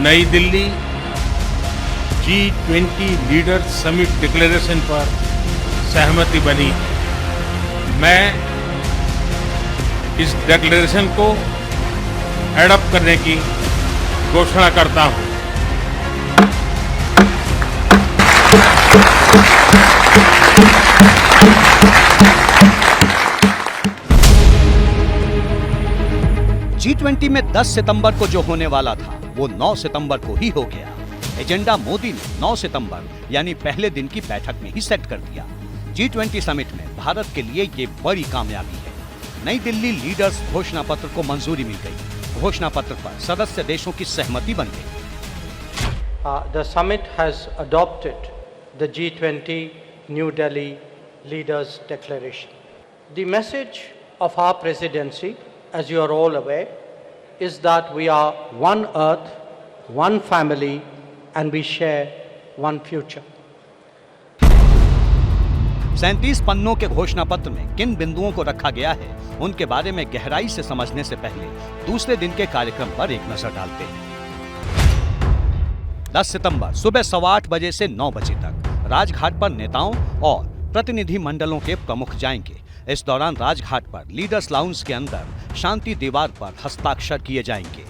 नई Delhi G20 leaders summit declaration पर सहमति बनी है। मैं इस डिक्लेरेशन को एडॉप्ट करने की घोषणा करता हूं। G20 में 10 सितंबर को जो होने वाला था वो 9 सितंबर को ही हो गया। एजेंडा मोदी ने 9 सितंबर यानी पहले दिन की बैठक में ही सेट कर दिया। G20 समिट में भारत के लिए ये बड़ी कामयाबी है। नई दिल्ली लीडर्स घोषणा पत्र को मंजूरी मिल गई। घोषणा पत्र पर सदस्य देशों की सहमति बन गई। The summit has adopted the G20 New Delhi Leaders Declaration. The message of our presidency, as you are all aware, is that we are one earth, one family, and we share one future. 37 पन्नों के घोषणा पत्र में किन बिंदुओं को रखा गया है उनके बारे में गहराई से समझने से पहले दूसरे दिन के कार्यक्रम पर एक नजर डालते हैं। 10 सितंबर सुबह 8:15 बजे से 9 बजे तक राजघाट पर नेताओं और प्रतिनिधि मंडलों के प्रमुख जाएंगे। इस दौरान राजघाट पर लीडर्स लाउंज के अंदर शांति दीवार पर हस्ताक्षर किए जाएंगे।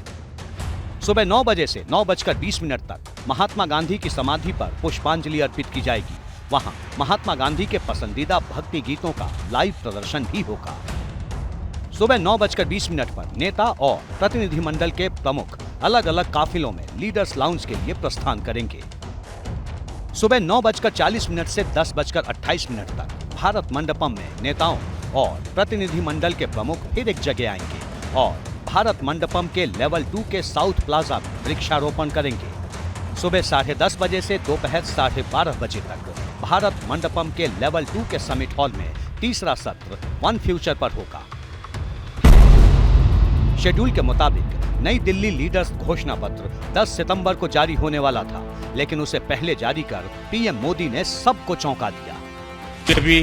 सुबह 9 बजे से 9:20 तक महात्मा गांधी की समाधि पर पुष्पांजलि अर्पित की जाएगी। वहां महात्मा गांधी के पसंदीदा भक्ति गीतों का लाइव प्रदर्शन भी होगा। सुबह 9:20 पर नेता और प्रतिनिधिमंडल के प्रमुख अलग अलग काफिलों में लीडर्स लाउंज के लिए प्रस्थान करेंगे। सुबह 9:40 से 10:28 तक भारत मंडपम में नेताओं और प्रतिनिधिमंडल के प्रमुख फिर एक जगह आएंगे और भारत मंडपम के लेवल 2 के साउथ प्लाजा में वृक्षारोपण करेंगे। सुबह 10:30 बजे से दोपहर 12:30 बजे तक भारत मंडपम के लेवल 2 के समिट हॉल में तीसरा सत्र वन फ्यूचर पर होगा। शेड्यूल के मुताबिक नई दिल्ली लीडर्स घोषणा पत्र 10 सितंबर को जारी होने वाला था, लेकिन उसे पहले जारी कर पीएम मोदी ने सबको चौंका दिया। अभी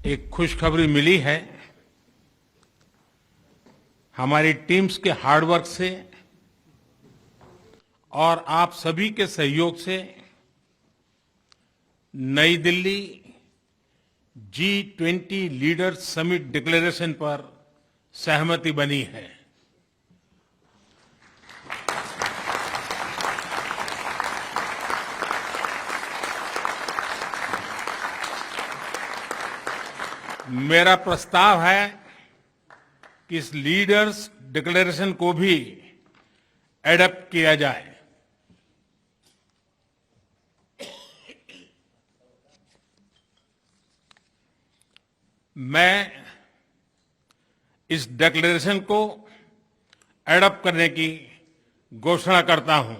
एक खुशखबरी मिली है। हमारी टीम्स के हार्डवर्क से और आप सभी के सहयोग से नई Delhi G20 leaders summit declaration पर सहमति बनी है। मेरा प्रस्ताव है कि इस लीडर्स डिक्लेरेशन को भी एडॉप्ट किया जाए। मैं इस डिक्लेरेशन को एडॉप्ट करने की घोषणा करता हूं।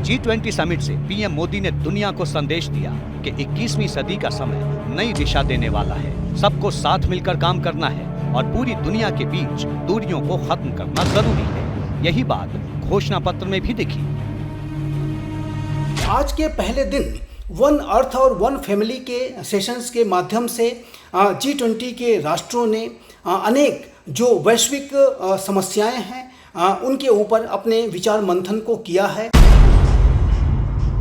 G20 समिट से पीएम मोदी ने दुनिया को संदेश दिया कि 21वीं सदी का समय नई दिशा देने वाला है। सबको साथ मिलकर काम करना है और पूरी दुनिया के बीच दूरियों को खत्म करना जरूरी है। यही बात घोषणा पत्र में भी दिखी। आज के पहले दिन वन अर्थ और वन फैमिली के सेशंस के माध्यम से G20 के राष्ट्रों ने अनेक जो वैश्विक समस्याएं हैं उनके ऊपर अपने विचार मंथन को किया है।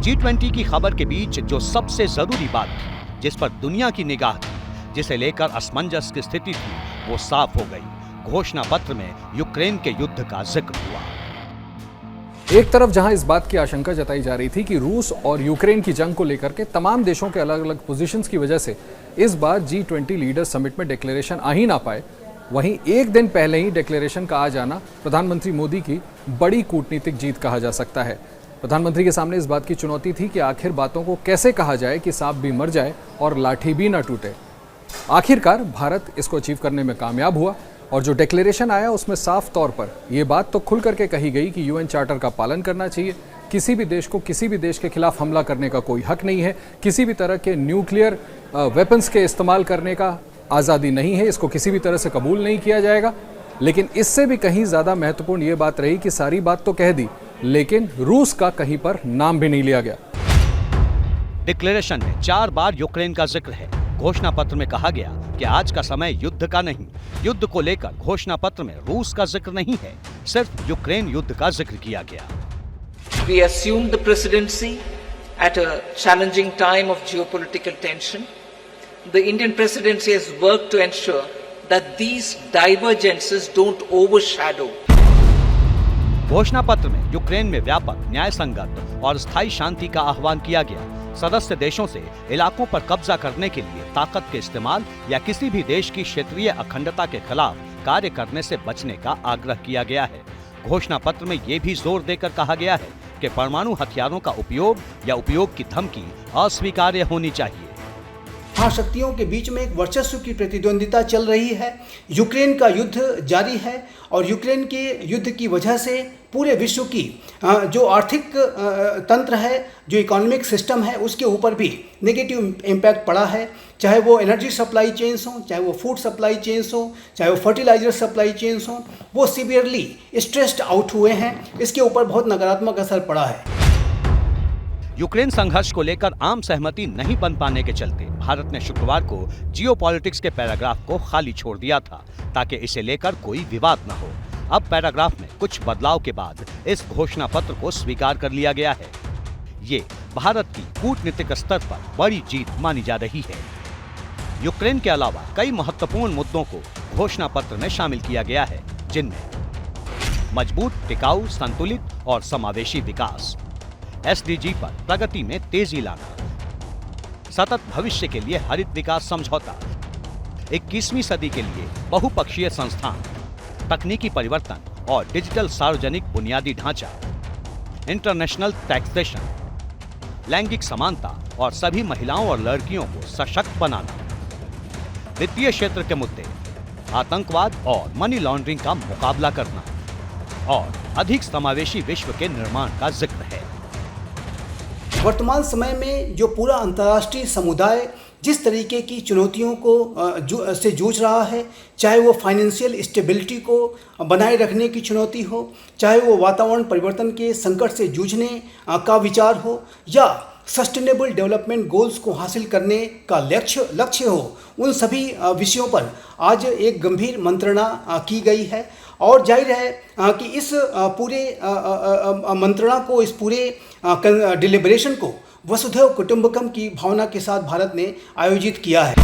G20 की खबर के बीच जो सबसे जरूरी बात थी, जिस पर दुनिया की निगाह थी, जिसे लेकर असमंजस की स्थिति थी, वो साफ हो गई। घोषणा पत्र में यूक्रेन के युद्ध का जिक्र हुआ। एक तरफ जहां इस बात की आशंका जताई जा रही थी कि रूस और यूक्रेन की जंग को लेकर के तमाम देशों के अलग अलग पोजीशंस की वजह से इस बार G20 लीडर्स समिट में डिक्लेरेशन आ ही ना पाए, वहीं एक दिन पहले ही डिक्लेरेशन का आ जाना प्रधानमंत्री मोदी की बड़ी कूटनीतिक जीत कहा जा सकता है। प्रधानमंत्री के सामने इस बात की चुनौती थी कि आखिर बातों को कैसे कहा जाए कि सांप भी मर जाए और लाठी भी न टूटे। आखिरकार भारत इसको अचीव करने में कामयाब हुआ और जो डिक्लेरेशन आया उसमें साफ तौर पर यह बात तो खुल करके कही गई कि यूएन चार्टर का पालन करना चाहिए। किसी भी देश को किसी भी देश के खिलाफ हमला करने का कोई हक नहीं है। किसी भी तरह के न्यूक्लियर वेपन्स के इस्तेमाल करने का आज़ादी नहीं है। इसको किसी भी तरह से कबूल नहीं किया जाएगा। लेकिन इससे भी कहीं ज़्यादा महत्वपूर्ण ये बात रही कि सारी बात तो कह दी, लेकिन रूस का कहीं पर नाम भी नहीं लिया गया। डिक्लेरेशन में 4 बार यूक्रेन का जिक्र है। घोषणा पत्र में कहा गया कि आज का समय युद्ध का नहीं। युद्ध को लेकर घोषणा पत्र में रूस का जिक्र नहीं है, सिर्फ यूक्रेन युद्ध का जिक्र किया गया। We assumed the presidency at a challenging time of geopolitical tension. The Indian presidency has worked to ensure that these divergences don't overshadow. घोषणा पत्र में यूक्रेन में व्यापक, न्याय संगत और स्थायी शांति का आह्वान किया गया। सदस्य देशों से इलाकों पर कब्जा करने के लिए ताकत के इस्तेमाल या किसी भी देश की क्षेत्रीय अखंडता के खिलाफ कार्य करने से बचने का आग्रह किया गया है। घोषणा पत्र में ये भी जोर देकर कहा गया है कि परमाणु हथियारों का उपयोग या उपयोग की धमकी अस्वीकार्य होनी चाहिए। महाशक्तियों के बीच में एक वर्चस्व की प्रतिद्वंदिता चल रही है। यूक्रेन का युद्ध जारी है और यूक्रेन के युद्ध की वजह से पूरे विश्व की जो आर्थिक तंत्र है, जो इकोनॉमिक सिस्टम है, उसके ऊपर भी नेगेटिव इम्पैक्ट पड़ा है। चाहे वो एनर्जी सप्लाई चेन्स हो, चाहे वो फूड सप्लाई चेन्स हो, चाहे वो फर्टिलाइजर सप्लाई चेन्स हो, वो सीवियरली स्ट्रेस्ड आउट हुए हैं। इसके ऊपर बहुत नकारात्मक असर पड़ा है। यूक्रेन संघर्ष को लेकर आम सहमति नहीं बन पाने के चलते भारत ने शुक्रवार को जियोपॉलिटिक्स के पैराग्राफ को खाली छोड़ दिया था ताकि इसे लेकर कोई विवाद न हो। अब पैराग्राफ में कुछ बदलाव के बाद इस घोषणा पत्र को स्वीकार कर लिया गया है। ये भारत की कूटनीतिक स्तर पर बड़ी जीत मानी जा रही है। यूक्रेन के अलावा कई महत्वपूर्ण मुद्दों को घोषणा पत्र में शामिल किया गया है, जिनमें मजबूत, टिकाऊ, संतुलित और समावेशी विकास, एसडीजी पर प्रगति में तेजी लाना, सतत भविष्य के लिए हरित विकास समझौता, 21वीं सदी के लिए बहुपक्षीय संस्थान, तकनीकी परिवर्तन और डिजिटल सार्वजनिक बुनियादी ढांचा, इंटरनेशनल टैक्सेशन, लैंगिक समानता और सभी महिलाओं और लड़कियों को सशक्त बनाना, वित्तीय क्षेत्र के मुद्दे, आतंकवाद और मनी लॉन्ड्रिंग का मुकाबला करना और अधिक समावेशी विश्व के निर्माण का जिक्र है। वर्तमान समय में जो पूरा अंतर्राष्ट्रीय समुदाय जिस तरीके की चुनौतियों को से जूझ रहा है, चाहे वो फाइनेंशियल स्टेबिलिटी को बनाए रखने की चुनौती हो, चाहे वो वातावरण परिवर्तन के संकट से जूझने का विचार हो, या सस्टेनेबल डेवलपमेंट गोल्स को हासिल करने का लक्ष्य हो, उन सभी विषयों पर आज एक गंभीर मंत्रणा की गई है। और जाहिर है कि इस पूरे मंत्रणा को, इस पूरे डिलिब्रेशन को वसुधैव कुटुंबकम की भावना के साथ भारत ने आयोजित किया है।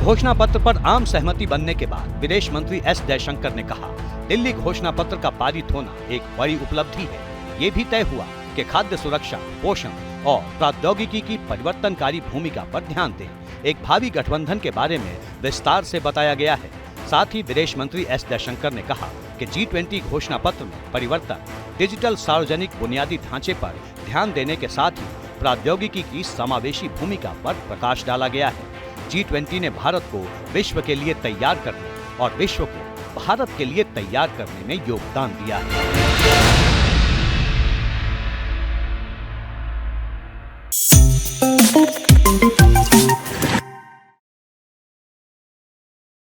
घोषणा पत्र पर आम सहमति बनने के बाद विदेश मंत्री एस जयशंकर ने कहा, दिल्ली घोषणा पत्र का पारित होना एक बड़ी उपलब्धि है। ये भी तय हुआ कि खाद्य सुरक्षा, पोषण और प्रौद्योगिकी की परिवर्तनकारी भूमिका पर ध्यान दें। एक भावी गठबंधन के बारे में विस्तार से बताया गया है। साथ ही विदेश मंत्री एस जयशंकर ने कहा कि G20 घोषणा पत्र में परिवर्तन, डिजिटल सार्वजनिक बुनियादी ढांचे पर ध्यान देने के साथ ही प्रौद्योगिकी की समावेशी भूमिका पर प्रकाश डाला गया है। G20 ने भारत को विश्व के लिए तैयार करने और विश्व को भारत के लिए तैयार करने में योगदान दिया है।